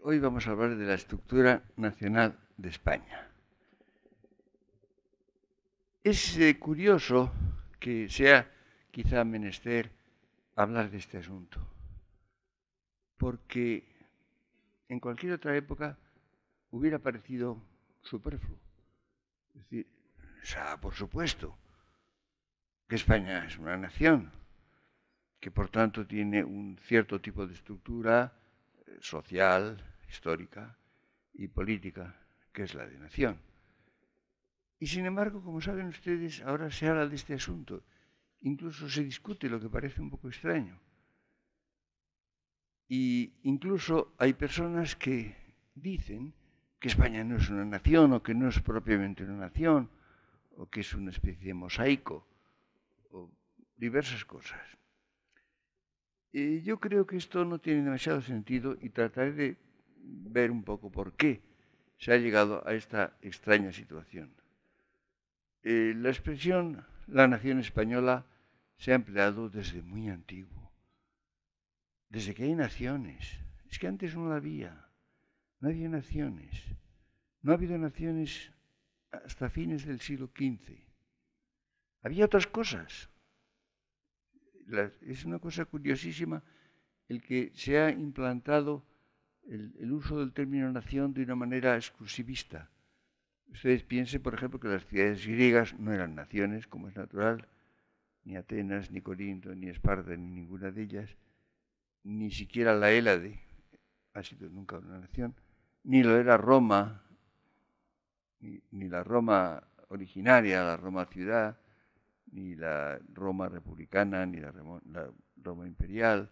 Hoy vamos a hablar de la estructura nacional de España. Es curioso que sea quizá menester hablar de este asunto, porque en cualquier otra época hubiera parecido superfluo. Es decir, por supuesto que España es una nación, que por tanto tiene un cierto tipo de estructura social, histórica y política, que es la de nación. Y sin embargo, como saben ustedes, ahora se habla de este asunto. Incluso se discute lo que parece un poco extraño. Y incluso hay personas que dicen que España no es una nación o que no es propiamente una nación o que es una especie de mosaico o diversas cosas. Yo creo que esto no tiene demasiado sentido y trataré de ver un poco por qué se ha llegado a esta extraña situación. La expresión la nación española se ha empleado desde muy antiguo, desde que hay naciones. Es que antes no la había, no había naciones. No ha habido naciones hasta fines del siglo XV. Había otras cosas. Es una cosa curiosísima el que se ha implantado el uso del término nación de una manera exclusivista. Ustedes piensen, por ejemplo, que las ciudades griegas no eran naciones, como es natural, ni Atenas, ni Corinto, ni Esparta, ni ninguna de ellas, ni siquiera la Hélade ha sido nunca una nación, ni lo era Roma, ni la Roma originaria, la Roma ciudad, ni la Roma republicana, ni la Roma imperial,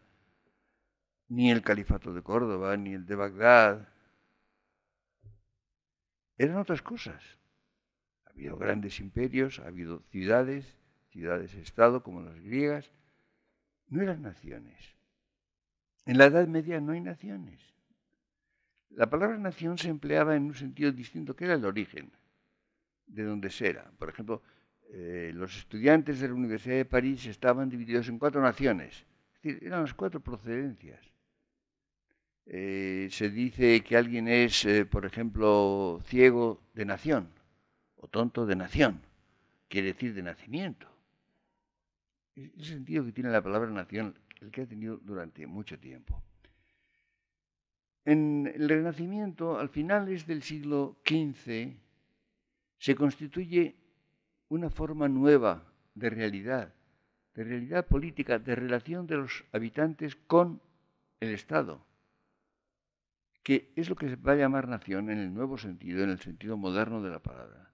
ni el Califato de Córdoba, ni el de Bagdad. Eran otras cosas. Ha habido grandes imperios, ha habido ciudades, ciudades-estado como las griegas. No eran naciones. En la Edad Media no hay naciones. La palabra nación se empleaba en un sentido distinto, que era el origen, de donde se era. Por ejemplo, los estudiantes de la Universidad de París estaban divididos en 4 naciones, es decir, eran las 4 procedencias. Se dice que alguien es, por ejemplo, ciego de nación o tonto de nación, quiere decir de nacimiento. Es el sentido que tiene la palabra nación, el que ha tenido durante mucho tiempo. En el Renacimiento, al finales del siglo XV, se constituye una forma nueva de realidad política, de relación de los habitantes con el Estado, que es lo que se va a llamar nación en el nuevo sentido, en el sentido moderno de la palabra,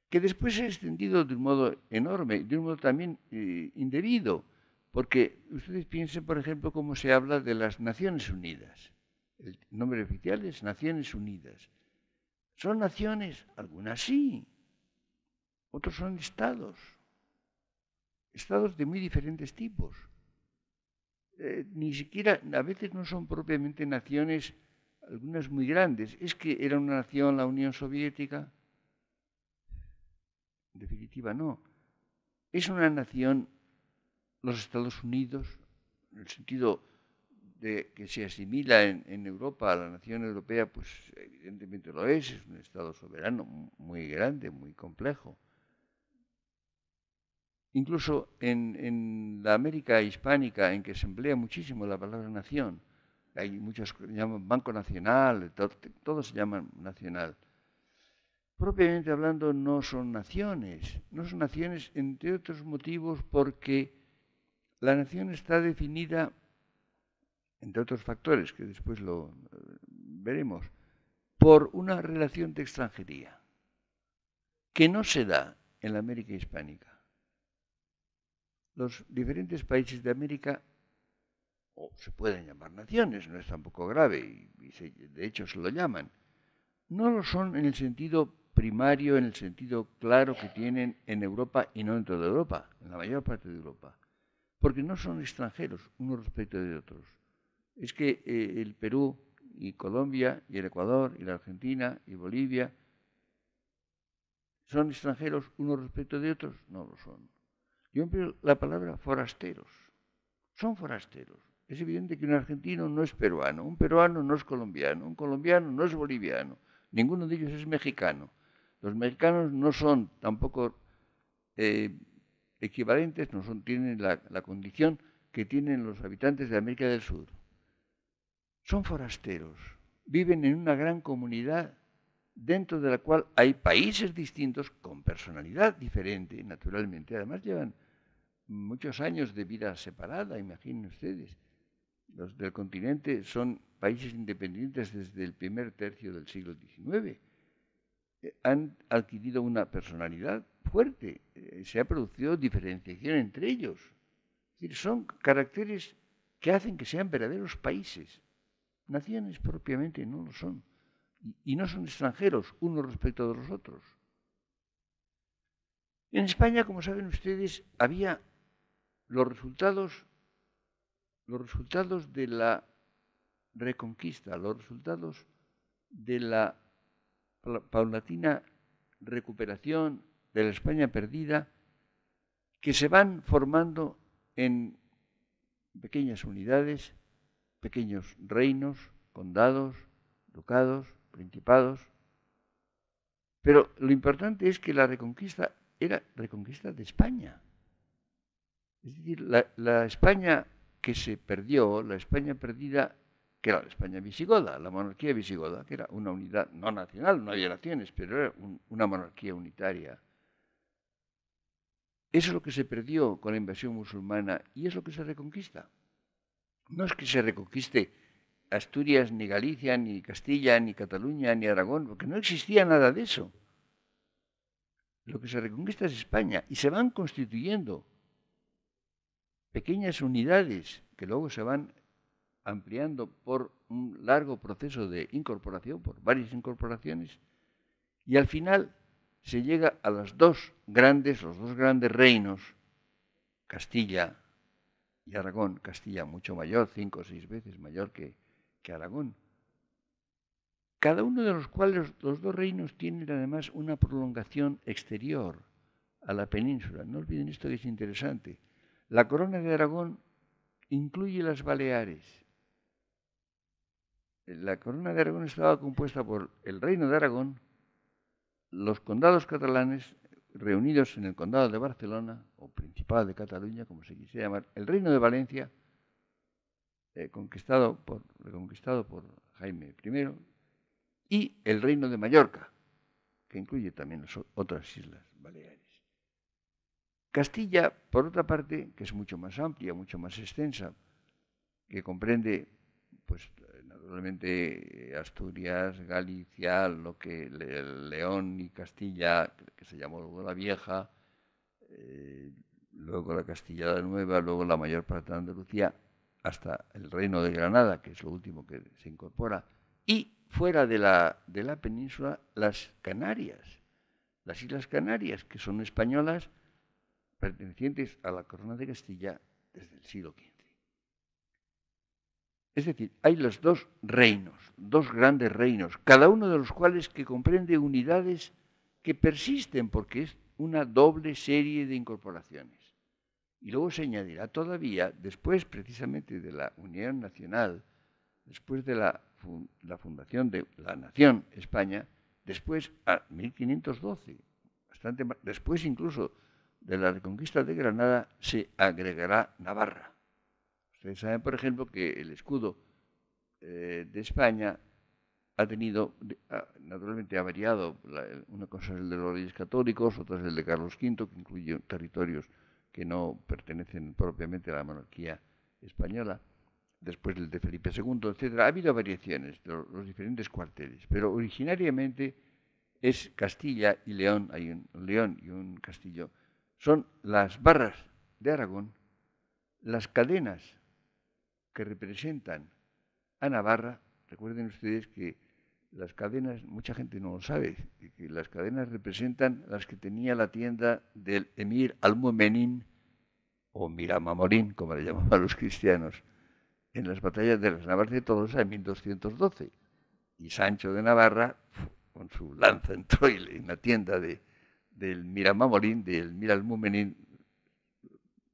que después se ha extendido de un modo enorme, de un modo también indebido, porque ustedes piensen, por ejemplo, cómo se habla de las Naciones Unidas. El nombre oficial es Naciones Unidas. ¿Son naciones? Algunas sí, otros son estados, estados de muy diferentes tipos. Ni siquiera, a veces no son propiamente naciones, algunas muy grandes. Es que era una nación la Unión Soviética. En definitiva, no. Es una nación los Estados Unidos, en el sentido de que se asimila en Europa a la nación europea, pues evidentemente lo es un Estado soberano muy grande, muy complejo. Incluso en la América hispánica, en que se emplea muchísimo la palabra nación, hay muchos que llaman Banco Nacional, todo se llama nacional. Propiamente hablando, no son naciones entre otros motivos porque la nación está definida, entre otros factores que después lo veremos, por una relación de extranjería que no se da en la América hispánica. Los diferentes países de América o se pueden llamar naciones, no es tampoco grave, de hecho se lo llaman. No lo son en el sentido primario, en el sentido claro que tienen en Europa y no en toda Europa, en la mayor parte de Europa, porque no son extranjeros unos respecto de otros. Es que el Perú y Colombia y el Ecuador y la Argentina y Bolivia son extranjeros unos respecto de otros, no lo son. Yo empleo la palabra forasteros, son forasteros. Es evidente que un argentino no es peruano, un peruano no es colombiano, un colombiano no es boliviano, ninguno de ellos es mexicano. Los mexicanos no son tampoco equivalentes, no son, tienen la condición que tienen los habitantes de América del Sur. Son forasteros, viven en una gran comunidad dentro de la cual hay países distintos con personalidad diferente, naturalmente. Además llevan muchos años de vida separada, imaginen ustedes. Los del continente son países independientes desde el primer tercio del siglo XIX. Han adquirido una personalidad fuerte. Se ha producido diferenciación entre ellos. Es decir, son caracteres que hacen que sean verdaderos países. Naciones propiamente no lo son. Y no son extranjeros unos respecto de los otros. En España, como saben ustedes, había los resultados de la reconquista, los resultados de la paulatina recuperación de la España perdida, que se van formando en pequeñas unidades, pequeños reinos, condados, ducados, principados. Pero lo importante es que la reconquista era reconquista de España. Es decir, la España que se perdió, la España perdida, que era la España visigoda, la monarquía visigoda, que era una unidad no nacional, no había naciones, pero era una monarquía unitaria. Eso es lo que se perdió con la invasión musulmana y es lo que se reconquista. No es que se reconquiste Asturias, ni Galicia, ni Castilla, ni Cataluña, ni Aragón, porque no existía nada de eso. Lo que se reconquista es España y se van constituyendo pequeñas unidades que luego se van ampliando por un largo proceso de incorporación, por varias incorporaciones, y al final se llega a los dos grandes reinos, Castilla y Aragón. Castilla mucho mayor, 5 o 6 veces mayor que Aragón. Cada uno de los cuales los dos reinos tienen además una prolongación exterior a la península. No olviden esto que es interesante. La corona de Aragón incluye las Baleares. La corona de Aragón estaba compuesta por el reino de Aragón, los condados catalanes reunidos en el condado de Barcelona, o Principado de Cataluña, como se quisiera llamar, el reino de Valencia, reconquistado por Jaime I, y el reino de Mallorca, que incluye también las otras islas Baleares. Castilla, por otra parte, que es mucho más amplia, mucho más extensa, que comprende, pues, naturalmente, Asturias, Galicia, lo que León y Castilla, que se llamó luego la Vieja, luego la Castilla la Nueva, luego la mayor parte de Andalucía, hasta el Reino de Granada, que es lo último que se incorpora, y fuera de la península, las Canarias, las Islas Canarias, que son españolas, pertenecientes a la Corona de Castilla desde el siglo XV. Es decir, hay los dos reinos, dos grandes reinos, cada uno de los cuales que comprende unidades que persisten porque es una doble serie de incorporaciones. Y luego se añadirá todavía, después precisamente de la Unión Nacional, después de la fundación de la Nación España, después a 1512, bastante más, después incluso de la reconquista de Granada, se agregará Navarra. Ustedes saben, por ejemplo, que el escudo de España ha tenido, naturalmente ha variado. Una cosa es el de los Reyes Católicos, otra es el de Carlos V, que incluye territorios que no pertenecen propiamente a la monarquía española, después del de Felipe II, etc. Ha habido variaciones de los diferentes cuarteles, pero originariamente es Castilla y León, hay un León y un Castillo, son las barras de Aragón, las cadenas que representan a Navarra. Recuerden ustedes que las cadenas, mucha gente no lo sabe, que las cadenas representan las que tenía la tienda del emir al-Mu'minin, o Miramamorín, como le llamaban los cristianos, en las batallas de las Navas de Tolosa en 1212. Y Sancho de Navarra, con su lanza, entró en la tienda del Miramamorín, del Mir al-Mu'minin,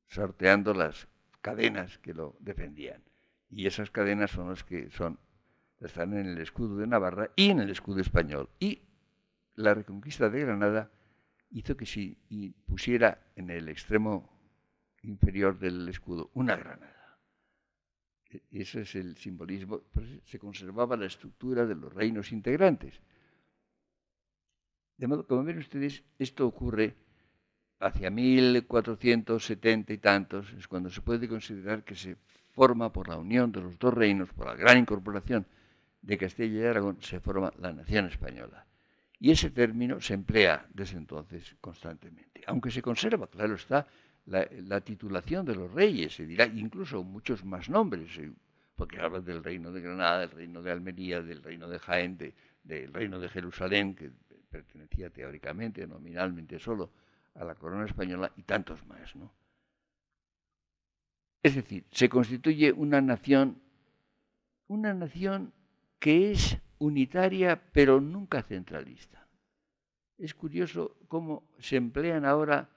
sorteando las cadenas que lo defendían. Y esas cadenas son las que están en el escudo de Navarra y en el escudo español. Y la reconquista de Granada hizo que se pusiera en el extremo inferior del escudo una granada. Ese es el simbolismo. Pues se conservaba la estructura de los reinos integrantes. De modo, como ven ustedes, esto ocurre hacia 1470 y tantos, es cuando se puede considerar que se forma por la unión de los dos reinos, por la gran incorporación de Castilla y Aragón, se forma la nación española. Y ese término se emplea desde entonces constantemente. Aunque se conserva, claro está, la titulación de los reyes, se dirá incluso muchos más nombres, porque habla del reino de Granada, del reino de Almería, del reino de Jaén, del reino de Jerusalén, que pertenecía teóricamente, nominalmente solo a la corona española, y tantos más, ¿no? Es decir, se constituye una nación que es unitaria pero nunca centralista. Es curioso cómo se emplean ahora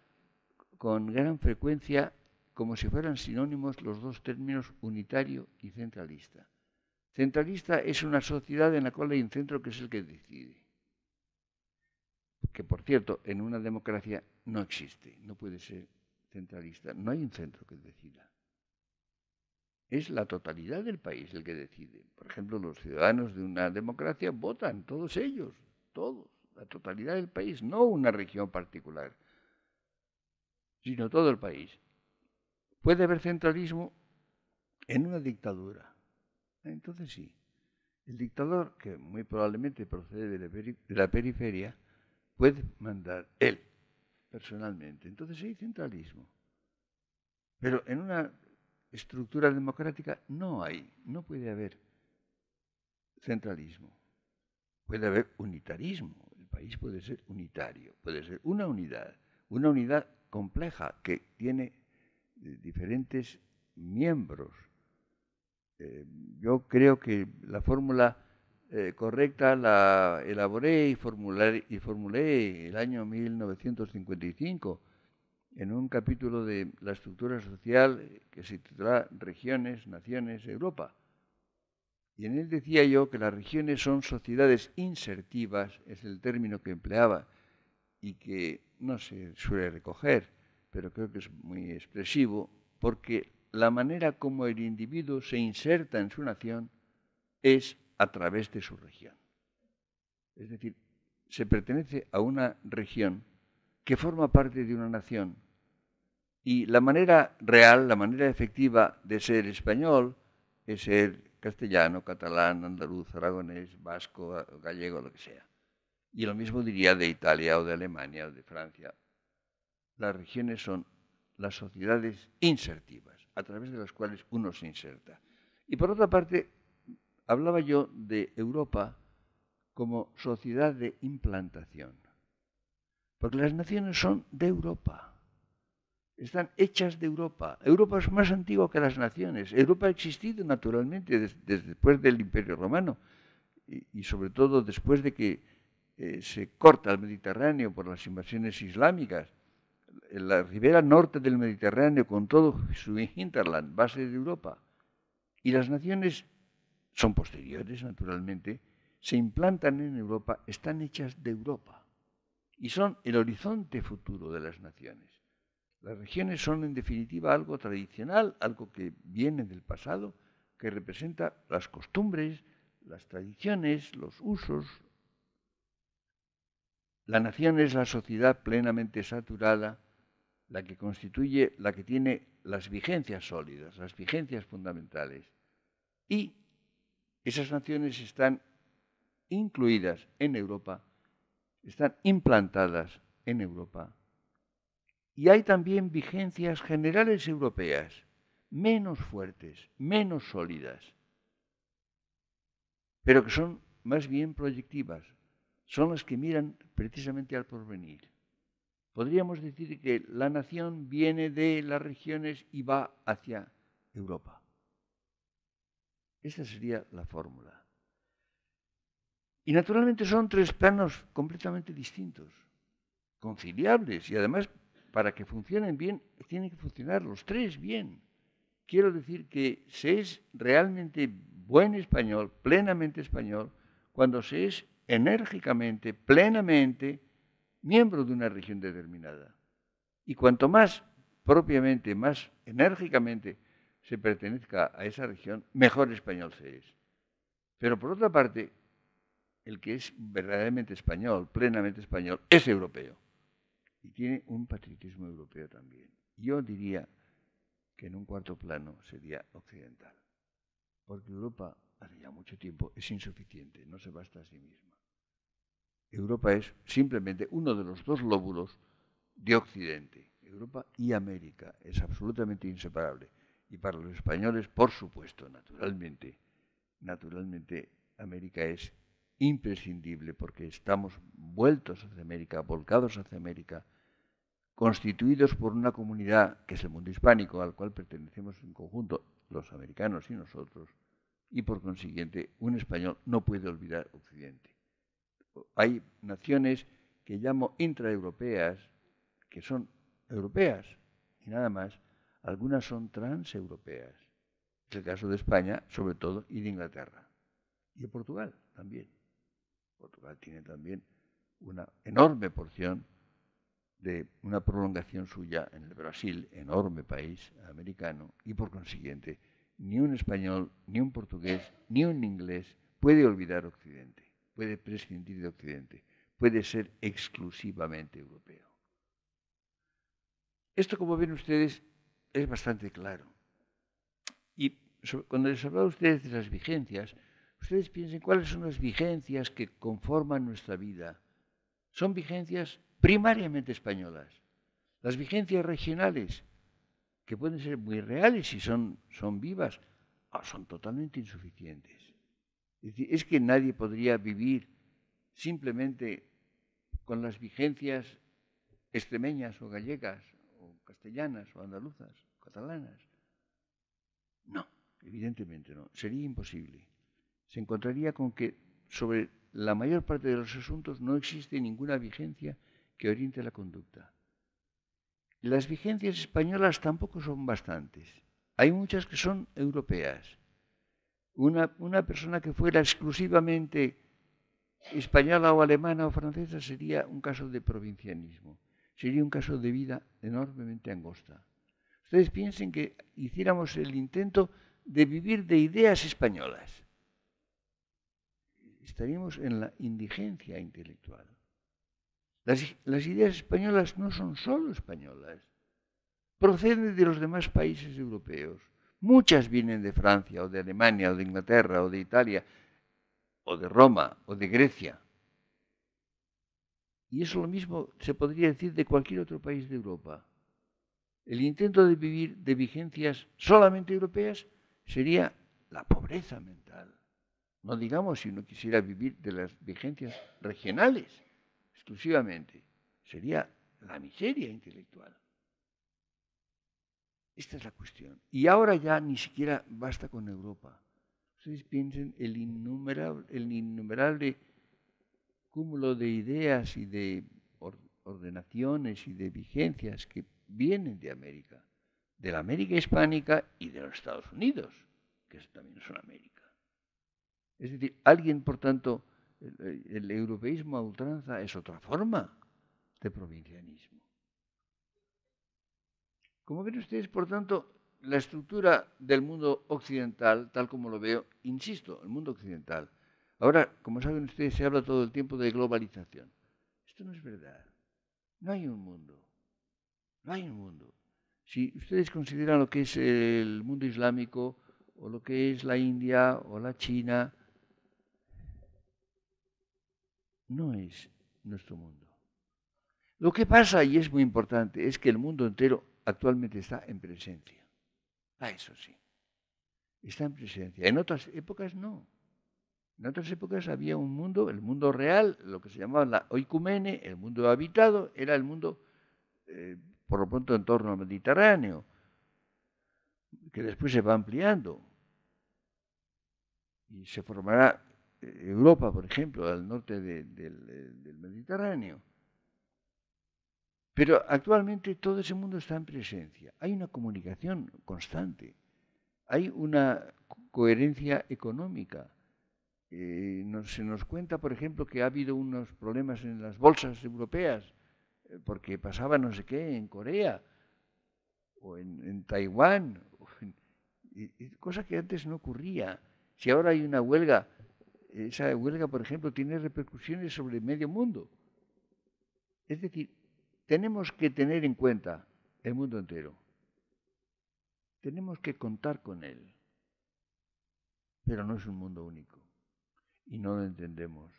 con gran frecuencia como si fueran sinónimos los dos términos unitario y centralista. Centralista es una sociedad en la cual hay un centro que es el que decide. Que, por cierto, en una democracia no existe, no puede ser centralista, no hay un centro que decida. Es la totalidad del país el que decide. Por ejemplo, los ciudadanos de una democracia votan, todos ellos, todos, la totalidad del país, no una región particular, sino todo el país. Puede haber centralismo en una dictadura. Entonces sí, el dictador, que muy probablemente procede de la periferia, puede mandar él, personalmente. Entonces hay centralismo. Pero en una estructura democrática no puede haber centralismo. Puede haber unitarismo. El país puede ser unitario, puede ser una unidad compleja que tiene diferentes miembros. Yo creo que la fórmula correcta la elaboré y formulé el año 1955 en un capítulo de la estructura social que se titula Regiones, Naciones, Europa. Y en él decía yo que las regiones son sociedades insertivas, es el término que empleaba y que no se suele recoger, pero creo que es muy expresivo, porque la manera como el individuo se inserta en su nación es a través de su región. Es decir, se pertenece a una región que forma parte de una nación y la manera real, la manera efectiva de ser español es ser castellano, catalán, andaluz, aragonés, vasco, gallego, lo que sea. Y lo mismo diría de Italia o de Alemania o de Francia. Las regiones son las sociedades insertivas, a través de las cuales uno se inserta. Y por otra parte, hablaba yo de Europa como sociedad de implantación. Porque las naciones son de Europa. Están hechas de Europa. Europa es más antigua que las naciones. Europa ha existido naturalmente desde después del Imperio Romano y sobre todo después de que se corta el Mediterráneo por las invasiones islámicas. La ribera norte del Mediterráneo con todo su hinterland, base de Europa. Y las naciones son posteriores, naturalmente, se implantan en Europa, están hechas de Europa y son el horizonte futuro de las naciones. Las regiones son, en definitiva, algo tradicional, algo que viene del pasado, que representa las costumbres, las tradiciones, los usos. La nación es la sociedad plenamente saturada, la que constituye, la que tiene las vigencias sólidas, las vigencias fundamentales. Y esas naciones están incluidas en Europa, están implantadas en Europa. Y hay también vigencias generales europeas, menos fuertes, menos sólidas, pero que son más bien proyectivas, son las que miran precisamente al porvenir. Podríamos decir que la nación viene de las regiones y va hacia Europa. Esa sería la fórmula. Y naturalmente son tres planos completamente distintos, conciliables, y además para que funcionen bien tienen que funcionar los tres bien. quiero decir que se es realmente buen español, plenamente español, cuando se es enérgicamente, plenamente miembro de una región determinada. Y cuanto más propiamente, más enérgicamente se pertenezca a esa región, mejor español se es. Pero por otra parte, el que es verdaderamente español, plenamente español, es europeo. Y tiene un patriotismo europeo también. Yo diría que en un cuarto plano sería occidental. Porque Europa, hace ya mucho tiempo, es insuficiente, no se basta a sí misma. Europa es simplemente uno de los dos lóbulos de Occidente. Europa y América es absolutamente inseparable. Y para los españoles, por supuesto, naturalmente, América es imprescindible porque estamos vueltos hacia América, volcados hacia América, constituidos por una comunidad que es el mundo hispánico, al cual pertenecemos en conjunto los americanos y nosotros, y por consiguiente un español no puede olvidar Occidente. Hay naciones que llamo intraeuropeas, que son europeas y nada más, algunas son transeuropeas. Es el caso de España, sobre todo, y de Inglaterra. Y de Portugal también. Portugal tiene también una enorme porción de una prolongación suya en el Brasil, enorme país americano, y por consiguiente, ni un español, ni un portugués, ni un inglés puede olvidar Occidente, puede prescindir de Occidente, puede ser exclusivamente europeo. Esto, como ven ustedes, es bastante claro. Y cuando les hablaba a ustedes de las vigencias, ustedes piensen cuáles son las vigencias que conforman nuestra vida. Son vigencias primariamente españolas. Las vigencias regionales, que pueden ser muy reales y son vivas, son totalmente insuficientes. Es decir, es que nadie podría vivir simplemente con las vigencias extremeñas o gallegas o castellanas o andaluzas o catalanas. No, evidentemente no. Sería imposible. Se encontraría con que sobre la mayor parte de los asuntos no existe ninguna vigencia que oriente la conducta. Las vigencias españolas tampoco son bastantes. Hay muchas que son europeas. Una persona que fuera exclusivamente española o alemana o francesa sería un caso de provincianismo. Sería un caso de vida enormemente angosta. Ustedes piensen que hiciéramos el intento de vivir de ideas españolas. Estaríamos en la indigencia intelectual. Las ideas españolas no son solo españolas, proceden de los demás países europeos. Muchas vienen de Francia, o de Alemania, o de Inglaterra, o de Italia, o de Roma, o de Grecia. Y eso lo mismo se podría decir de cualquier otro país de Europa. El intento de vivir de vigencias solamente europeas sería la pobreza mental. No digamos si uno quisiera vivir de las vigencias regionales exclusivamente. Sería la miseria intelectual. Esta es la cuestión. Y ahora ya ni siquiera basta con Europa. Ustedes piensen el innumerable cúmulo de ideas y de ordenaciones y de vigencias que vienen de América, de la América hispánica y de los Estados Unidos, que también son América. Es decir, alguien, por tanto, el europeísmo a ultranza es otra forma de provincianismo. Como ven ustedes, por tanto, la estructura del mundo occidental, tal como lo veo, insisto, el mundo occidental. Ahora, como saben ustedes, se habla todo el tiempo de globalización. Esto no es verdad. No hay un mundo. No hay un mundo. Si ustedes consideran lo que es el mundo islámico, o lo que es la India, o la China, no es nuestro mundo. Lo que pasa, y es muy importante, es que el mundo entero actualmente está en presencia. Eso sí. Está en presencia. En otras épocas no. En otras épocas había un mundo, el mundo real, lo que se llamaba la oikumene, el mundo habitado, era el mundo, por lo pronto, en torno al Mediterráneo, que después se va ampliando. Y se formará Europa, por ejemplo, al norte del Mediterráneo. Pero actualmente todo ese mundo está en presencia. Hay una comunicación constante. hay una coherencia económica. Se nos cuenta, por ejemplo, que ha habido unos problemas en las bolsas europeas porque pasaba no sé qué en Corea o en Taiwán, cosa que antes no ocurría. Si ahora hay una huelga, esa huelga, por ejemplo, tiene repercusiones sobre medio mundo. Es decir, tenemos que tener en cuenta el mundo entero. Tenemos que contar con él. Pero no es un mundo único. Y no lo entendemos.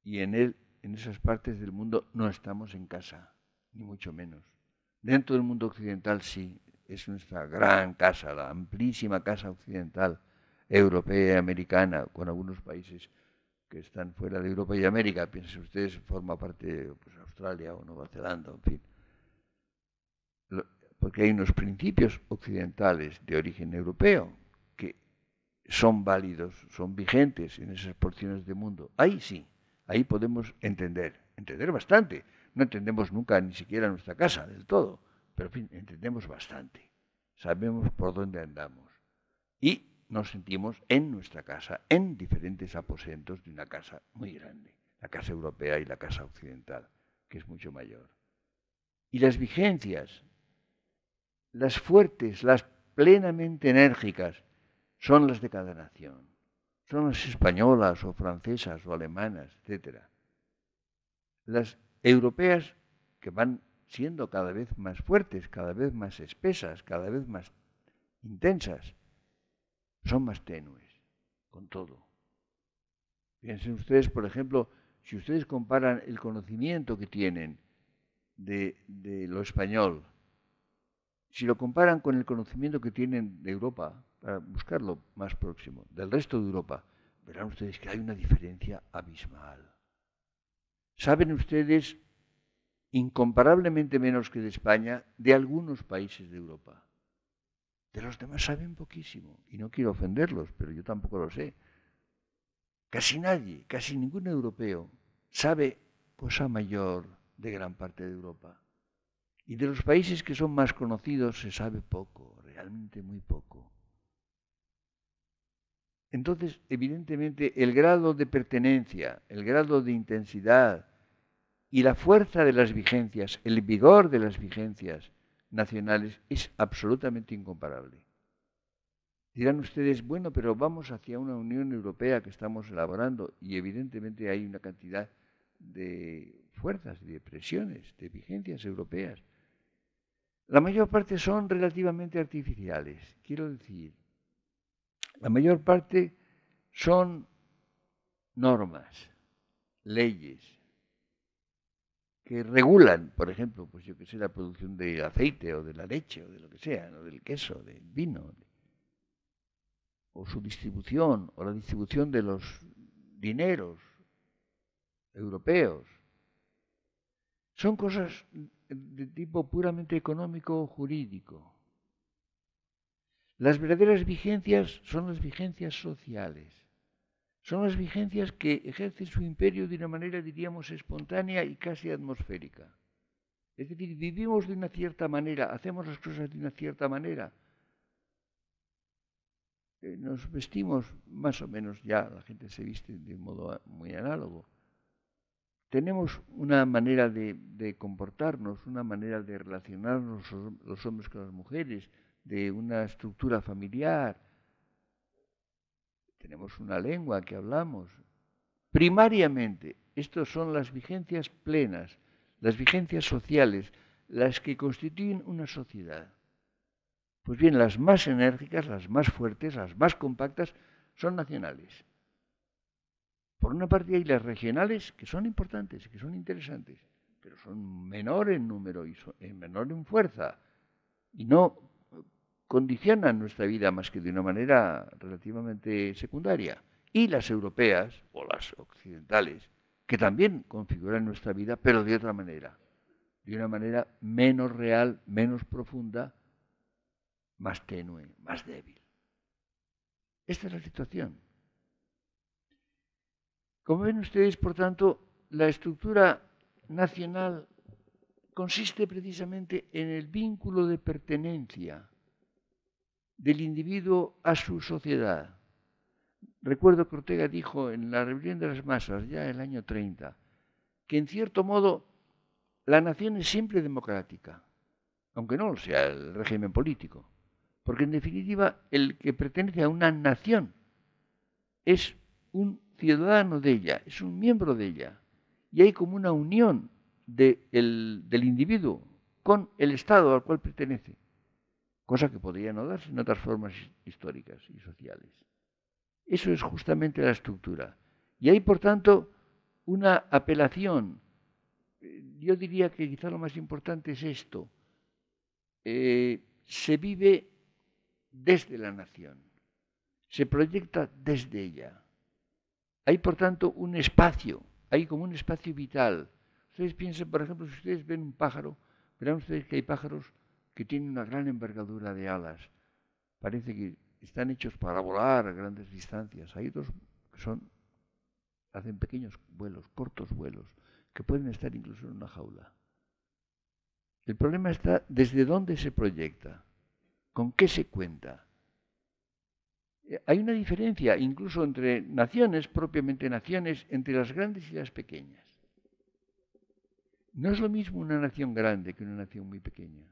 Y en él, en esas partes del mundo, no estamos en casa, ni mucho menos. Dentro del mundo occidental sí, es nuestra gran casa, la amplísima casa occidental, europea y americana, con algunos países que están fuera de Europa y América. Piensen ustedes, forma parte de Australia o Nueva Zelanda, en fin. Porque hay unos principios occidentales de origen europeo que son válidos, son vigentes en esas porciones del mundo. Ahí sí, ahí podemos entender bastante. No entendemos nunca ni siquiera nuestra casa del todo, pero en fin, entendemos bastante. Sabemos por dónde andamos. Y nos sentimos en nuestra casa, en diferentes aposentos de una casa muy grande, la casa europea y la casa occidental, que es mucho mayor. Y las vigencias, las fuertes, las plenamente enérgicas, son las de cada nación. Son las españolas o francesas o alemanas, etc. Las europeas, que van siendo cada vez más fuertes, cada vez más espesas, cada vez más intensas, son más tenues, con todo. Piensen ustedes, por ejemplo, si ustedes comparan el conocimiento que tienen de lo español, si lo comparan con el conocimiento que tienen de Europa, para buscarlo más próximo, del resto de Europa, verán ustedes que hay una diferencia abismal. Saben ustedes incomparablemente menos que de España de algunos países de Europa. De los demás saben poquísimo, y no quiero ofenderlos, pero yo tampoco lo sé. Casi nadie, casi ningún europeo sabe cosa mayor de gran parte de Europa. Y de los países que son más conocidos se sabe poco, realmente muy poco. Entonces, evidentemente, el grado de pertenencia, el grado de intensidad y la fuerza de las vigencias, el vigor de las vigencias nacionales es absolutamente incomparable. Dirán ustedes, bueno, pero vamos hacia una Unión Europea que estamos elaborando y evidentemente hay una cantidad de fuerzas, de presiones, de vigencias europeas. La mayor parte son relativamente artificiales, quiero decir, la mayor parte son normas, leyes, que regulan, por ejemplo, pues yo que sé, la producción del aceite o de la leche o de lo que sea, ¿no? Del queso, del vino, o su distribución, o la distribución de los dineros europeos. Son cosas de tipo puramente económico o jurídico. Las verdaderas vigencias son las vigencias sociales. Son las vigencias que ejercen su imperio de una manera, diríamos, espontánea y casi atmosférica. Es decir, vivimos de una cierta manera, hacemos las cosas de una cierta manera. Nos vestimos más o menos ya, la gente se viste de un modo muy análogo. Tenemos una manera de comportarnos, una manera de relacionarnos los hombres con las mujeres, de una estructura familiar. Tenemos una lengua que hablamos. Primariamente, estas son las vigencias plenas, las vigencias sociales, las que constituyen una sociedad. Pues bien, las más enérgicas, las más fuertes, las más compactas, son nacionales. Por una parte hay las regionales, que son importantes, que son interesantes, pero son menor en número y menor en fuerza, y no condicionan nuestra vida más que de una manera relativamente secundaria. Y las europeas, o las occidentales, que también configuran nuestra vida, pero de otra manera, de una manera menos real, menos profunda, más tenue, más débil. Esta es la situación. Como ven ustedes, por tanto, la estructura nacional consiste precisamente en el vínculo de pertenencia del individuo a su sociedad. Recuerdo que Ortega dijo en la rebelión de las masas, ya en el año 30, que en cierto modo la nación es siempre democrática, aunque no lo sea el régimen político, porque en definitiva el que pertenece a una nación es un ciudadano de ella, es un miembro de ella, y hay como una unión del individuo con el Estado al cual pertenece, cosa que podría no darse en otras formas históricas y sociales. Eso es justamente la estructura. Y hay, por tanto, una apelación. Yo diría que quizá lo más importante es esto. Se vive desde la nación, se proyecta desde ella. Hay, por tanto, un espacio, hay como un espacio vital. Ustedes piensen, por ejemplo, si ustedes ven un pájaro, verán ustedes que hay pájaros que tienen una gran envergadura de alas. Parece que están hechos para volar a grandes distancias. Hay otros que hacen pequeños vuelos, cortos vuelos, que pueden estar incluso en una jaula. El problema está desde dónde se proyecta, con qué se cuenta. Hay una diferencia incluso entre naciones, propiamente naciones, entre las grandes y las pequeñas. No es lo mismo una nación grande que una nación muy pequeña.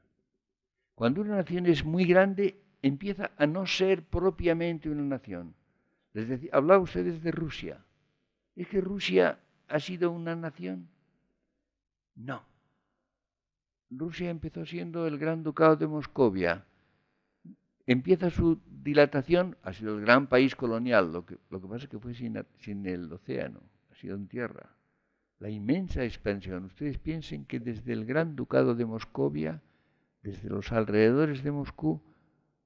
Cuando una nación es muy grande, empieza a no ser propiamente una nación. Les decía, hablaba ustedes de Rusia. ¿Es que Rusia ha sido una nación? No. Rusia empezó siendo el Gran Ducado de Moscovia. Empieza su dilatación, ha sido el gran país colonial, lo que pasa es que fue sin el océano, ha sido en tierra. La inmensa expansión. Ustedes piensen que desde el Gran Ducado de Moscovia, desde los alrededores de Moscú,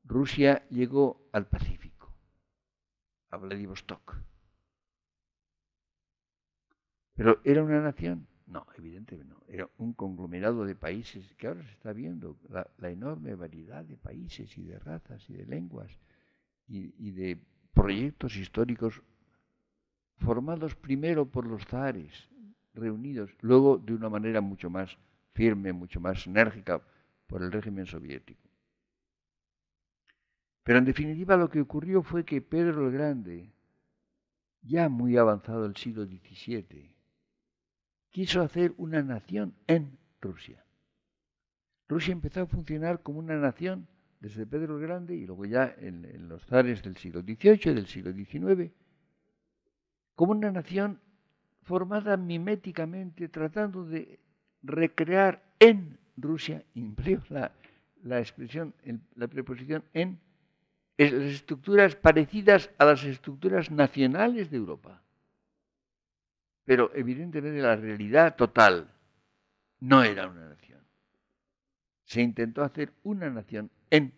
Rusia llegó al Pacífico, a Vladivostok. ¿Pero era una nación? No, evidentemente no. Era un conglomerado de países que ahora se está viendo, la enorme variedad de países y de razas y de lenguas y de proyectos históricos formados primero por los zares reunidos, luego de una manera mucho más firme, mucho más enérgica por el régimen soviético. Pero en definitiva lo que ocurrió fue que Pedro el Grande, ya muy avanzado el siglo XVII, quiso hacer una nación en Rusia. Rusia empezó a funcionar como una nación desde Pedro el Grande y luego ya en los zares del siglo XVIII, del siglo XIX, como una nación formada miméticamente, tratando de recrear en Rusia, empleo la expresión, la preposición en, las estructuras parecidas a las estructuras nacionales de Europa. Pero evidentemente la realidad total no era una nación. Se intentó hacer una nación en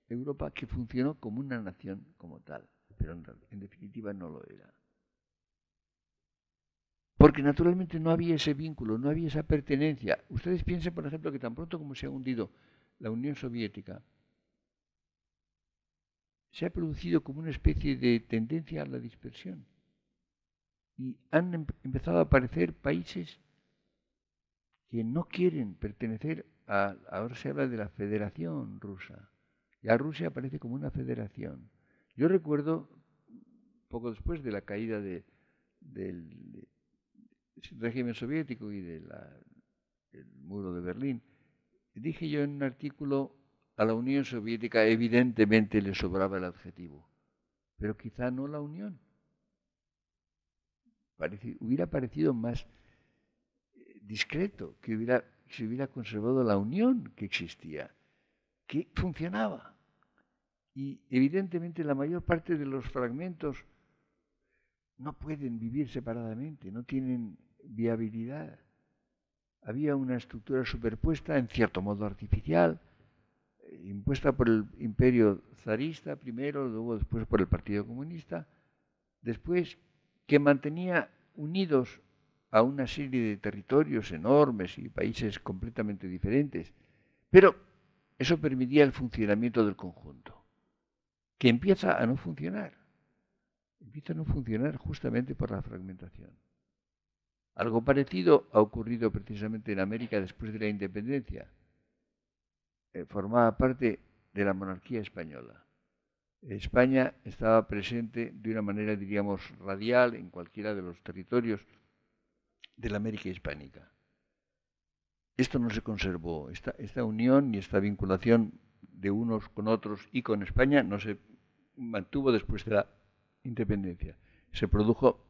Europa que funcionó como una nación como tal, pero en definitiva no lo era. Porque naturalmente no había ese vínculo, no había esa pertenencia. Ustedes piensen, por ejemplo, que tan pronto como se ha hundido la Unión Soviética, se ha producido como una especie de tendencia a la dispersión. Y han empezado a aparecer países que no quieren pertenecer a, ahora se habla de la Federación Rusa. Ya Rusia aparece como una federación. Yo recuerdo, poco después de la caída del régimen soviético y del muro de Berlín, dije yo en un artículo, a la Unión Soviética evidentemente le sobraba el adjetivo, pero quizá no la Unión. Hubiera parecido más discreto que se hubiera conservado la unión que existía, que funcionaba. Y evidentemente la mayor parte de los fragmentos no pueden vivir separadamente, no tienen viabilidad. Había una estructura superpuesta, en cierto modo artificial, impuesta por el imperio zarista primero, luego después por el Partido Comunista, después que mantenía unidos a una serie de territorios enormes y países completamente diferentes, pero eso permitía el funcionamiento del conjunto, que empieza a no funcionar justamente por la fragmentación. Algo parecido ha ocurrido precisamente en América después de la independencia. Formaba parte de la monarquía española. España estaba presente de una manera, diríamos, radial en cualquiera de los territorios de la América hispánica. Esto no se conservó, esta unión y esta vinculación de unos con otros y con España no se mantuvo después de la independencia. Se produjo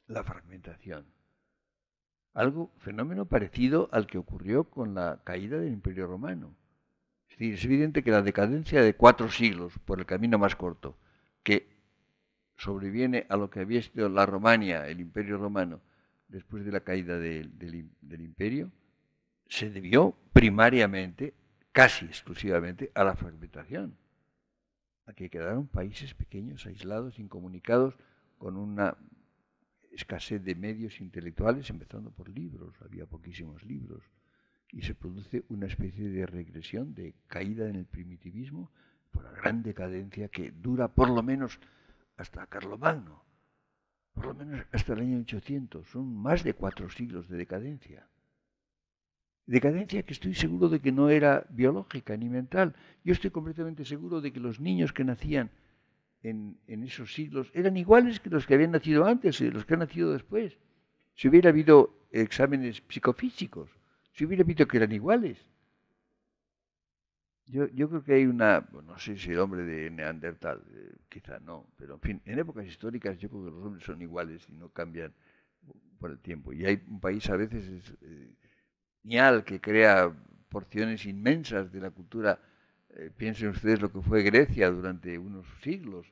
la fragmentación. Fenómeno parecido al que ocurrió con la caída del Imperio Romano. Es decir, es evidente que la decadencia de 4 siglos por el camino más corto, que sobreviene a lo que había sido la Romania, el Imperio Romano, después de la caída del Imperio, se debió primariamente, casi exclusivamente, a la fragmentación, a que quedaron países pequeños, aislados, incomunicados, con una escasez de medios intelectuales, empezando por libros, había poquísimos libros, y se produce una especie de regresión, de caída en el primitivismo, por la gran decadencia que dura por lo menos hasta Carlomagno, por lo menos hasta el año 800, son más de 4 siglos de decadencia. Decadencia que estoy seguro de que no era biológica ni mental. Yo estoy completamente seguro de que los niños que nacían en esos siglos eran iguales que los que habían nacido antes y los que han nacido después. Si hubiera habido exámenes psicofísicos, si hubiera visto que eran iguales. Yo creo que hay no sé si el hombre de Neandertal, quizá no, pero en fin, en épocas históricas yo creo que los hombres son iguales y no cambian por el tiempo. Y hay un país a veces genial que crea porciones inmensas de la cultura. Piensen ustedes lo que fue Grecia durante unos siglos,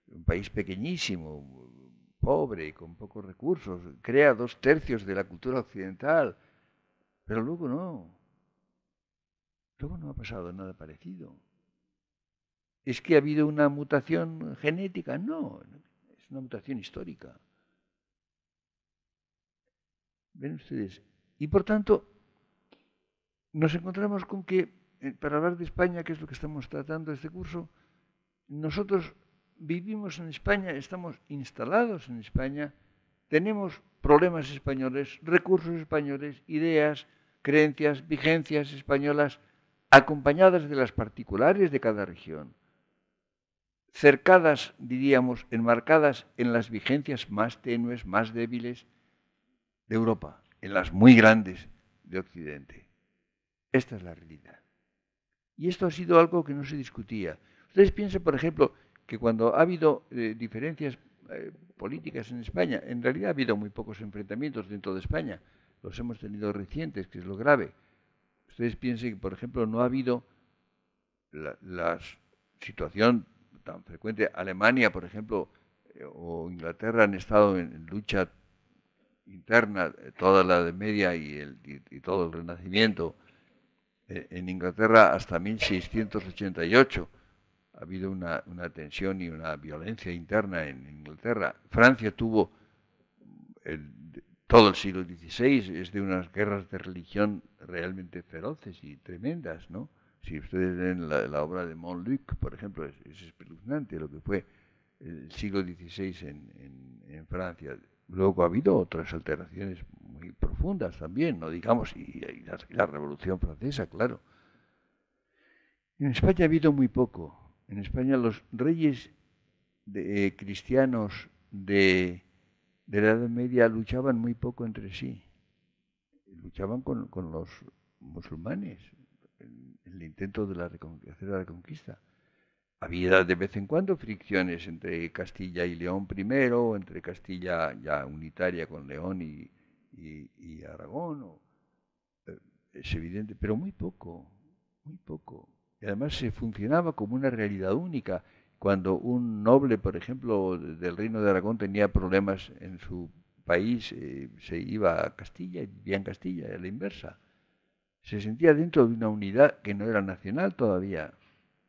un país pequeñísimo, pobre y con pocos recursos, crea 2/3 de la cultura occidental, pero luego no ha pasado nada parecido. ¿Es que ha habido una mutación genética? No, es una mutación histórica. ¿Ven ustedes? Y por tanto, nos encontramos con que, para hablar de España, que es lo que estamos tratando este curso, nosotros vivimos en España, estamos instalados en España, tenemos problemas españoles, recursos españoles, ideas, creencias, vigencias españolas, acompañadas de las particulares de cada región, cercadas, diríamos, enmarcadas en las vigencias más tenues, más débiles de Europa, en las muy grandes de Occidente. Esta es la realidad. Y esto ha sido algo que no se discutía. Ustedes piensen, por ejemplo, que cuando ha habido diferencias políticas en España, en realidad ha habido muy pocos enfrentamientos dentro de España. Los hemos tenido recientes, que es lo grave. Ustedes piensen que, por ejemplo, no ha habido la situación tan frecuente. Alemania, por ejemplo, o Inglaterra han estado en lucha interna, toda la Edad Media y todo el Renacimiento. En Inglaterra hasta 1688 ha habido una tensión y una violencia interna en Inglaterra. Francia tuvo todo el siglo XVI, es de unas guerras de religión realmente feroces y tremendas, ¿no? Si ustedes leen la obra de Montluc, por ejemplo, es espeluznante lo que fue el siglo XVI en Francia. Luego ha habido otras alteraciones muy profundas también, no digamos, y la Revolución Francesa, claro. En España ha habido muy poco. En España los reyes cristianos de la Edad Media luchaban muy poco entre sí. Luchaban con los musulmanes en el intento de hacer la reconquista. Había de vez en cuando fricciones entre Castilla y León primero, entre Castilla ya unitaria con León y Aragón. Es evidente, pero muy poco, muy poco. Y además se funcionaba como una realidad única. Cuando un noble, por ejemplo, del Reino de Aragón tenía problemas en su país, se iba a Castilla y vivía en Castilla, a la inversa. Se sentía dentro de una unidad que no era nacional todavía.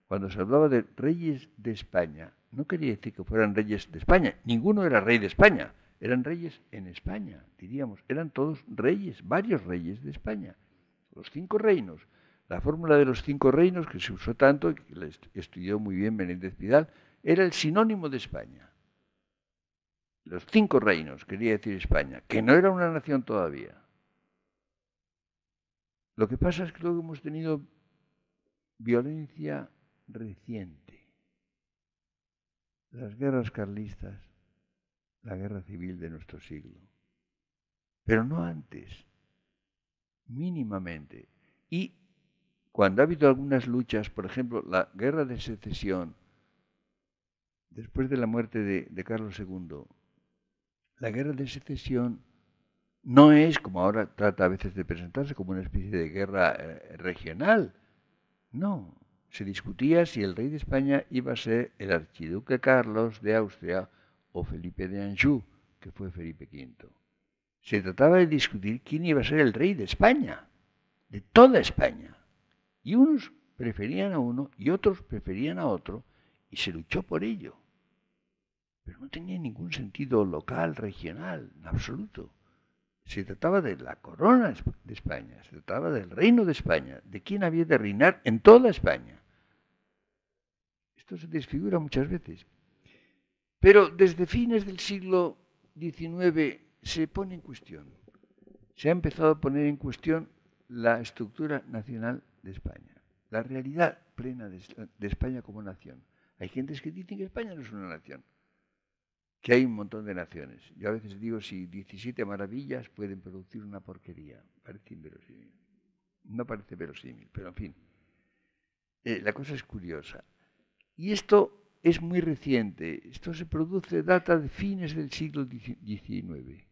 Cuando se hablaba de reyes de España, no quería decir que fueran reyes de España. Ninguno era rey de España. Eran reyes en España, diríamos. Eran todos reyes, varios reyes de España. Los 5 reinos. La fórmula de los 5 reinos, que se usó tanto y que la estudió muy bien Menéndez Pidal, era el sinónimo de España. Los 5 reinos, quería decir España, que no era una nación todavía. Lo que pasa es que luego hemos tenido violencia reciente. Las guerras carlistas, la guerra civil de nuestro siglo. Pero no antes, mínimamente. Y cuando ha habido algunas luchas, por ejemplo, la guerra de secesión, después de la muerte de Carlos II, la guerra de secesión no es, como ahora trata a veces de presentarse, como una especie de guerra regional. No, se discutía si el rey de España iba a ser el archiduque Carlos de Austria o Felipe de Anjou, que fue Felipe V. Se trataba de discutir quién iba a ser el rey de España, de toda España. Y unos preferían a uno y otros preferían a otro, y se luchó por ello. Pero no tenía ningún sentido local, regional, en absoluto. Se trataba de la corona de España, se trataba del reino de España, de quién había de reinar en toda España. Esto se desfigura muchas veces. Pero desde fines del siglo XIX se pone en cuestión. Se ha empezado a poner en cuestión la estructura nacional de España, la realidad plena de España como nación. Hay gentes que dicen que España no es una nación, que hay un montón de naciones. Yo a veces digo si 17 maravillas pueden producir una porquería. Parece inverosímil. No parece verosímil, pero en fin. La cosa es curiosa. Y esto es muy reciente. Esto se produce, data de fines del siglo XIX.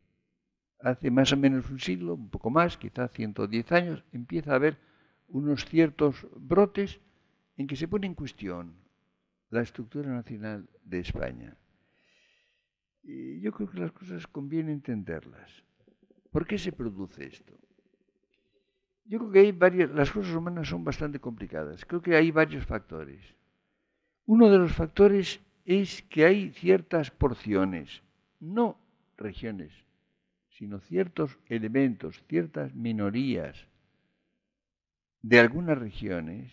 Hace más o menos un siglo, un poco más, quizás 110 años, empieza a haber unos ciertos brotes en que se pone en cuestión la estructura nacional de España. Y yo creo que las cosas conviene entenderlas. ¿Por qué se produce esto? Yo creo que hay las cosas humanas son bastante complicadas. Creo que hay varios factores. Uno de los factores es que hay ciertas porciones, no regiones, sino ciertos elementos, ciertas minorías de algunas regiones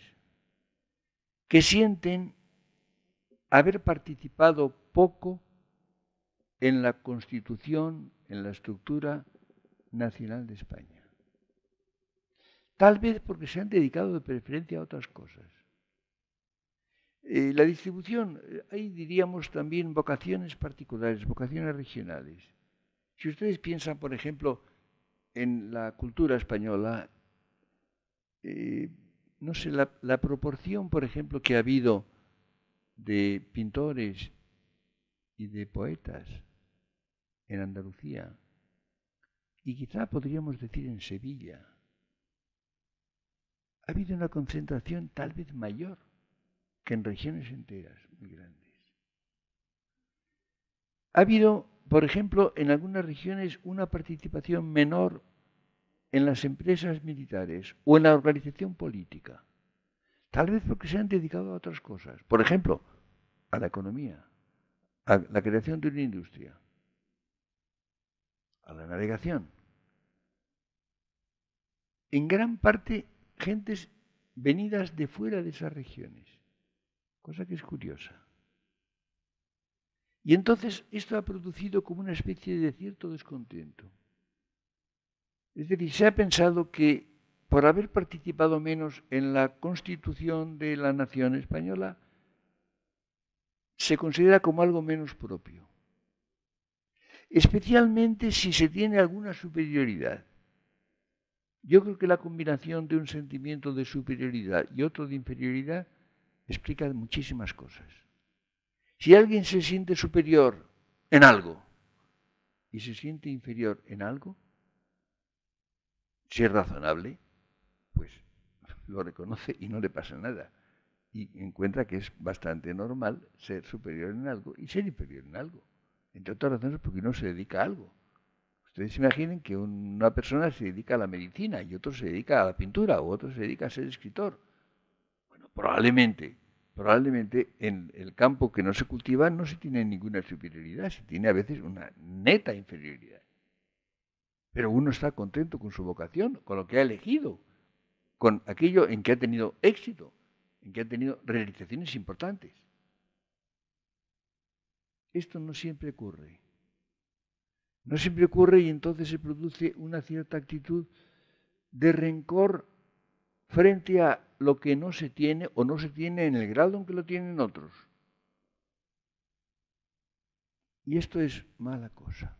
que sienten haber participado poco en la constitución, en la estructura nacional de España. Tal vez porque se han dedicado de preferencia a otras cosas. La distribución, hay diríamos también vocaciones particulares, vocaciones regionales. Si ustedes piensan, por ejemplo, en la cultura española, no sé, la proporción, por ejemplo, que ha habido de pintores y de poetas en Andalucía, y quizá podríamos decir en Sevilla, ha habido una concentración tal vez mayor que en regiones enteras muy grandes. Ha habido, por ejemplo, en algunas regiones una participación menor en las empresas militares o en la organización política. Tal vez porque se han dedicado a otras cosas. Por ejemplo, a la economía, a la creación de una industria, a la navegación. En gran parte, gentes venidas de fuera de esas regiones, cosa que es curiosa. Y entonces esto ha producido como una especie de cierto descontento. Es decir, se ha pensado que por haber participado menos en la constitución de la nación española, se considera como algo menos propio. Especialmente si se tiene alguna superioridad. Yo creo que la combinación de un sentimiento de superioridad y otro de inferioridad explica muchísimas cosas. Si alguien se siente superior en algo y se siente inferior en algo, si es razonable, pues lo reconoce y no le pasa nada. Y encuentra que es bastante normal ser superior en algo y ser inferior en algo. Entre otras razones porque uno se dedica a algo. Ustedes imaginen que una persona se dedica a la medicina y otro se dedica a la pintura o otro se dedica a ser escritor. Bueno, probablemente en el campo que no se cultiva no se tiene ninguna superioridad, se tiene a veces una neta inferioridad. Pero uno está contento con su vocación, con lo que ha elegido, con aquello en que ha tenido éxito, en que ha tenido realizaciones importantes. Esto no siempre ocurre. No siempre ocurre y entonces se produce una cierta actitud de rencor frente a lo que no se tiene o no se tiene en el grado en que lo tienen otros. Y esto es mala cosa.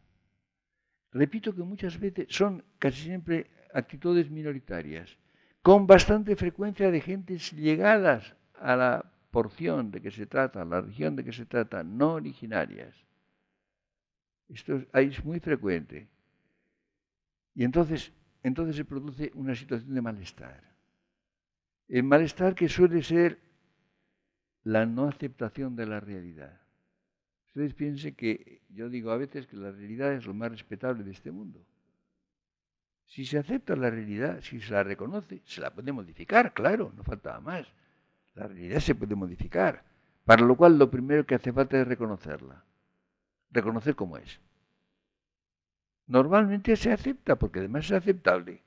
Repito que muchas veces son casi siempre actitudes minoritarias, con bastante frecuencia de gentes llegadas a la porción de que se trata, a la región de que se trata, no originarias. Esto es muy frecuente. Y entonces se produce una situación de malestar. El malestar que suele ser la no aceptación de la realidad. Ustedes piensen que yo digo a veces que la realidad es lo más respetable de este mundo. Si se acepta la realidad, si se la reconoce, se la puede modificar, claro, no faltaba más. La realidad se puede modificar, para lo cual lo primero que hace falta es reconocerla, reconocer cómo es. Normalmente se acepta porque además es aceptable,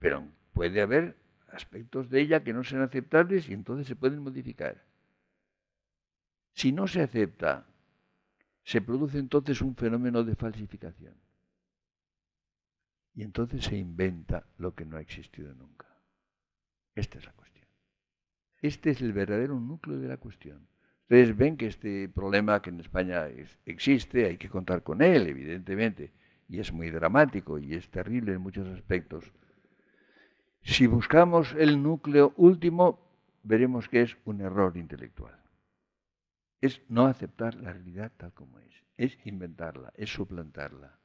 pero puede haber aspectos de ella que no sean aceptables y entonces se pueden modificar. Si no se acepta, se produce entonces un fenómeno de falsificación. Y entonces se inventa lo que no ha existido nunca. Esta es la cuestión. Este es el verdadero núcleo de la cuestión. Ustedes ven que este problema que en España existe, hay que contar con él, evidentemente, y es muy dramático y es terrible en muchos aspectos. Si buscamos el núcleo último, veremos que es un error intelectual. Es no aceptar la realidad tal como es inventarla, es suplantarla.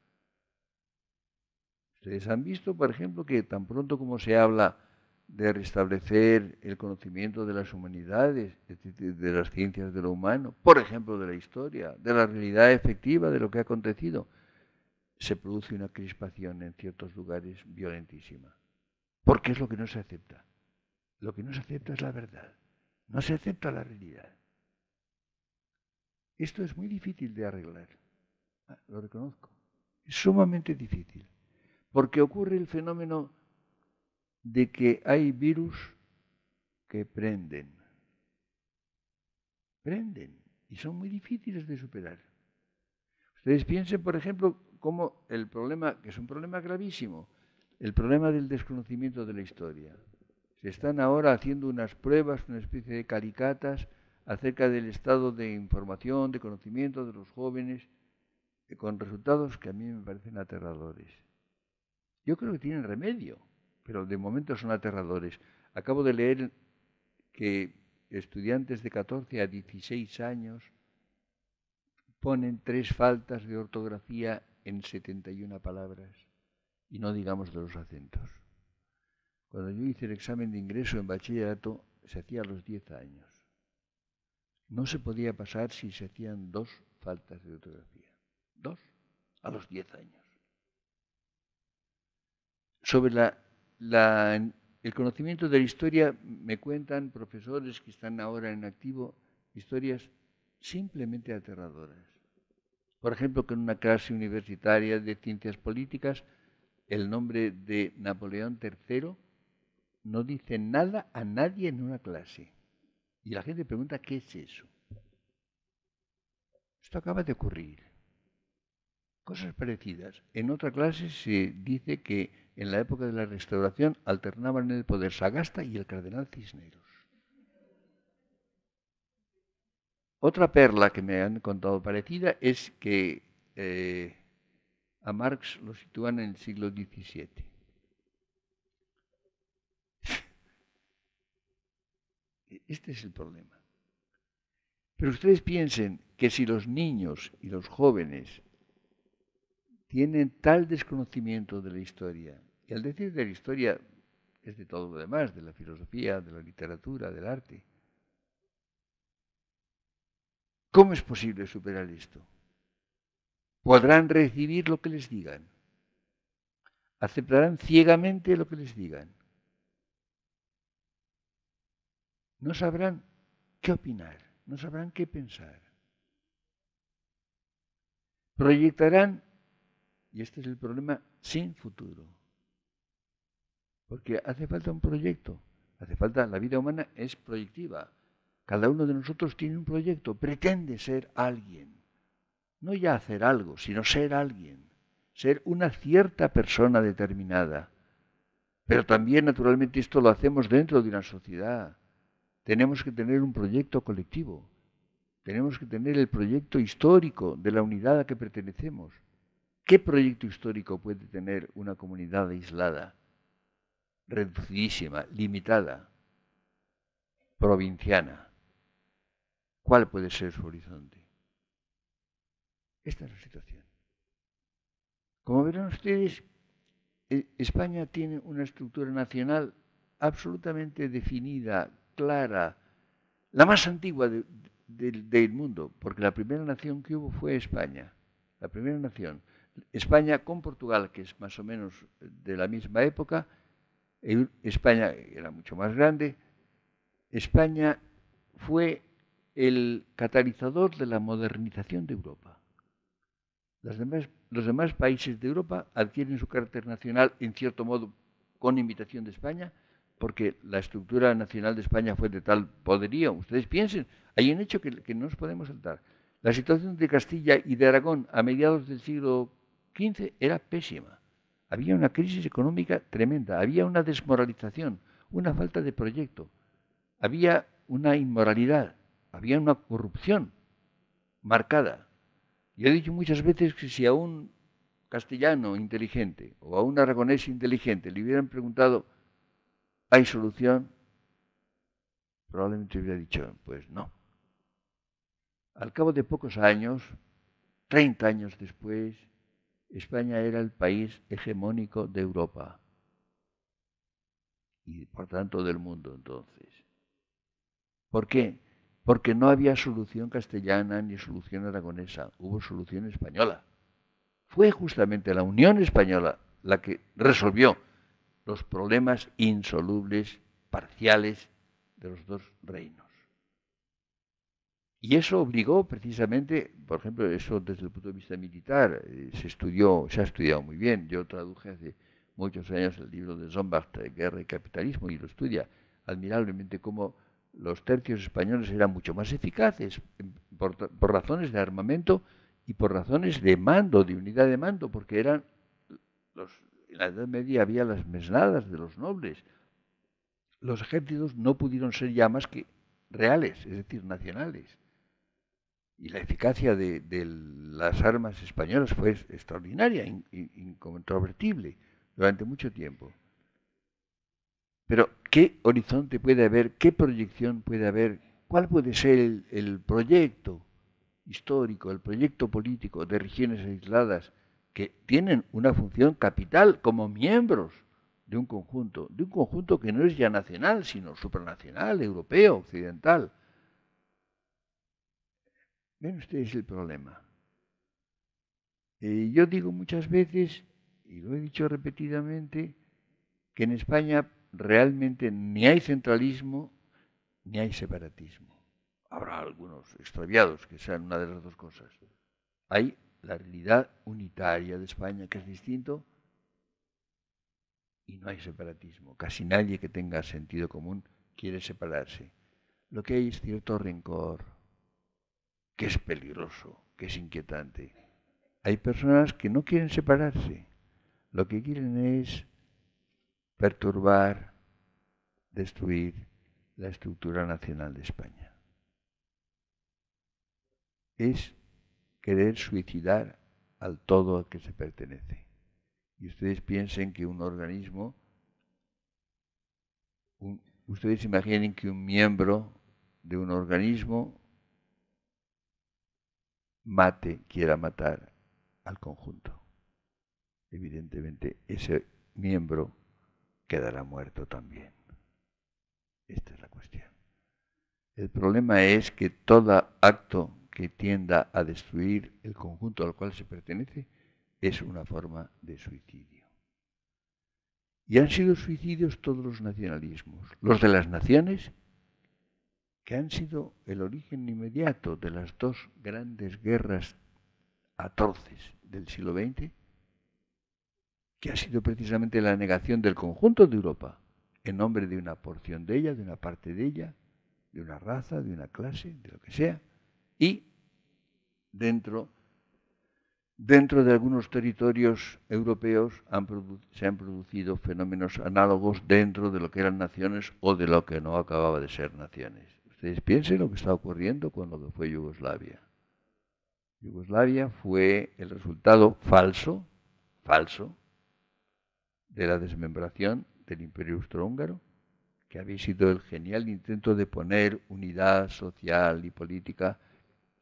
Ustedes han visto, por ejemplo, que tan pronto como se habla de restablecer el conocimiento de las humanidades, de las ciencias de lo humano, por ejemplo, de la historia, de la realidad efectiva de lo que ha acontecido, se produce una crispación en ciertos lugares violentísima. Porque es lo que no se acepta. Lo que no se acepta es la verdad. No se acepta la realidad. Esto es muy difícil de arreglar. Lo reconozco. Es sumamente difícil. Porque ocurre el fenómeno de que hay virus que prenden. Prenden. Y son muy difíciles de superar. Ustedes piensen, por ejemplo, cómo el problema, que es un problema gravísimo, el problema del desconocimiento de la historia. Se están ahora haciendo unas pruebas, una especie de caricatas, acerca del estado de información, de conocimiento de los jóvenes, con resultados que a mí me parecen aterradores. Yo creo que tienen remedio, pero de momento son aterradores. Acabo de leer que estudiantes de 14 a 16 años ponen 3 faltas de ortografía en 71 palabras, y no digamos de los acentos. Cuando yo hice el examen de ingreso en bachillerato, se hacía a los 10 años. No se podía pasar si se hacían 2 faltas de ortografía. 2 a los 10 años. Sobre el conocimiento de la historia, me cuentan profesores que están ahora en activo historias simplemente aterradoras. Por ejemplo, que en una clase universitaria de ciencias políticas, el nombre de Napoleón III no dice nada a nadie en una clase. Y la gente pregunta, ¿qué es eso? Esto acaba de ocurrir. Cosas parecidas. En otra clase se dice que en la época de la Restauración alternaban en el poder Sagasta y el cardenal Cisneros. Otra perla que me han contado parecida es que a Marx lo sitúan en el siglo XVII. Este es el problema. Pero ustedes piensen que si los niños y los jóvenes tienen tal desconocimiento de la historia, y al decir de la historia es de todo lo demás, de la filosofía, de la literatura, del arte, ¿cómo es posible superar esto? ¿Podrán recibir lo que les digan? ¿Aceptarán ciegamente lo que les digan? No sabrán qué opinar, no sabrán qué pensar. Proyectarán, y este es el problema, sin futuro. Porque hace falta un proyecto, hace falta, la vida humana es proyectiva. Cada uno de nosotros tiene un proyecto, pretende ser alguien. No ya hacer algo, sino ser alguien. Ser una cierta persona determinada. Pero también, naturalmente, esto lo hacemos dentro de una sociedad. Tenemos que tener un proyecto colectivo. Tenemos que tener el proyecto histórico de la unidad a que pertenecemos. ¿Qué proyecto histórico puede tener una comunidad aislada, reducidísima, limitada, provinciana? ¿Cuál puede ser su horizonte? Esta es la situación. Como verán ustedes, España tiene una estructura nacional absolutamente definida, clara, la más antigua del mundo, porque la primera nación que hubo fue España, la primera nación. España con Portugal, que es más o menos de la misma época, España era mucho más grande. España fue el catalizador de la modernización de Europa. Los demás países de Europa adquieren su carácter nacional, en cierto modo, con invitación de España, porque la estructura nacional de España fue de tal poderío. Ustedes piensen, hay un hecho que no nos podemos saltar. La situación de Castilla y de Aragón a mediados del siglo XV era pésima. Había una crisis económica tremenda, había una desmoralización, una falta de proyecto, había una inmoralidad, había una corrupción marcada. Yo he dicho muchas veces que si a un castellano inteligente o a un aragonés inteligente le hubieran preguntado, ¿hay solución? Probablemente hubiera dicho, pues no. Al cabo de pocos años, 30 años después, España era el país hegemónico de Europa y por tanto del mundo entonces. ¿Por qué? Porque no había solución castellana ni solución aragonesa, hubo solución española. Fue justamente la Unión Española la que resolvió los problemas insolubles, parciales, de los dos reinos. Y eso obligó precisamente, por ejemplo, eso desde el punto de vista militar, se ha estudiado muy bien. Yo traduje hace muchos años el libro de Zombart, Guerra y Capitalismo, y lo estudia admirablemente cómo los tercios españoles eran mucho más eficaces por razones de armamento y por razones de mando, de unidad de mando, porque eran en la Edad Media había las mesnadas de los nobles. Los ejércitos no pudieron ser ya más que reales, es decir, nacionales. Y la eficacia de las armas españolas fue extraordinaria, incontrovertible, durante mucho tiempo. Pero, ¿qué horizonte puede haber? ¿Qué proyección puede haber? ¿Cuál puede ser el proyecto histórico, el proyecto político de regiones aisladas que tienen una función capital como miembros de un conjunto que no es ya nacional, sino supranacional, europeo, occidental? Ven ustedes el problema. Yo digo muchas veces, y lo he dicho repetidamente, que en España realmente ni hay centralismo ni hay separatismo. Habrá algunos extraviados que sean una de las dos cosas. Hay la realidad unitaria de España, que es distinto, y no hay separatismo. Casi nadie que tenga sentido común quiere separarse. Lo que hay es cierto rencor, que es peligroso, que es inquietante. Hay personas que no quieren separarse. Lo que quieren es perturbar, destruir la estructura nacional de España. Es querer suicidar al todo al que se pertenece. Y ustedes piensen que un organismo, ustedes imaginen que un miembro de un organismo quiera matar al conjunto. Evidentemente, ese miembro quedará muerto también. Esta es la cuestión. El problema es que todo acto que tienda a destruir el conjunto al cual se pertenece es una forma de suicidio. Y han sido suicidios todos los nacionalismos, los de las naciones, que han sido el origen inmediato de las dos grandes guerras atroces del siglo XX, que ha sido precisamente la negación del conjunto de Europa en nombre de una porción de ella, de una parte de ella, de una raza, de una clase, de lo que sea, y dentro dentro de algunos territorios europeos se han producido fenómenos análogos dentro de lo que eran naciones o de lo que no acababa de ser naciones. Ustedes piensen lo que está ocurriendo con lo que fue Yugoslavia. Yugoslavia fue el resultado falso de la desmembración del Imperio Austrohúngaro, que había sido el genial intento de poner unidad social y política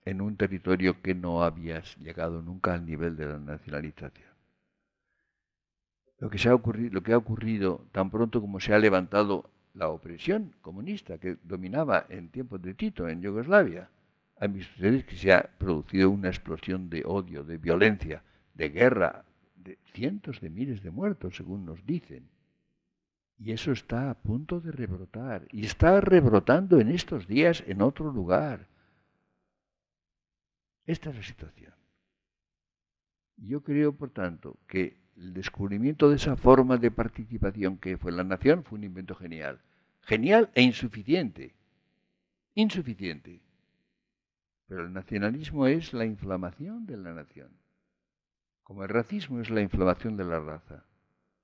en un territorio que no había llegado nunca al nivel de la nacionalización. Lo que ha ocurrido tan pronto como se ha levantado la opresión comunista que dominaba en tiempos de Tito en Yugoslavia, han visto ustedes que se ha producido una explosión de odio, de violencia, de guerra, de cientos de miles de muertos, según nos dicen. Y eso está a punto de rebrotar. Y está rebrotando en estos días en otro lugar. Esta es la situación. Yo creo, por tanto, que el descubrimiento de esa forma de participación que fue la nación fue un invento genial. Genial e insuficiente. Insuficiente. Pero el nacionalismo es la inflamación de la nación. Como el racismo es la inflamación de la raza.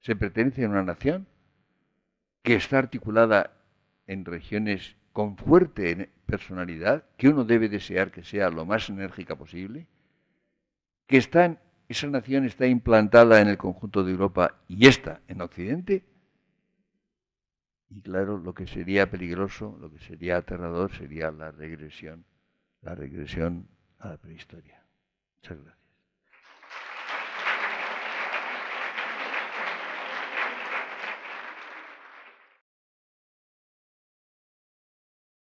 Se pertenece a una nación que está articulada en regiones con fuerte personalidad, que uno debe desear que sea lo más enérgica posible, que esa nación está implantada en el conjunto de Europa y esta en Occidente. Y claro, lo que sería peligroso, lo que sería aterrador sería la regresión a la prehistoria. Muchas gracias.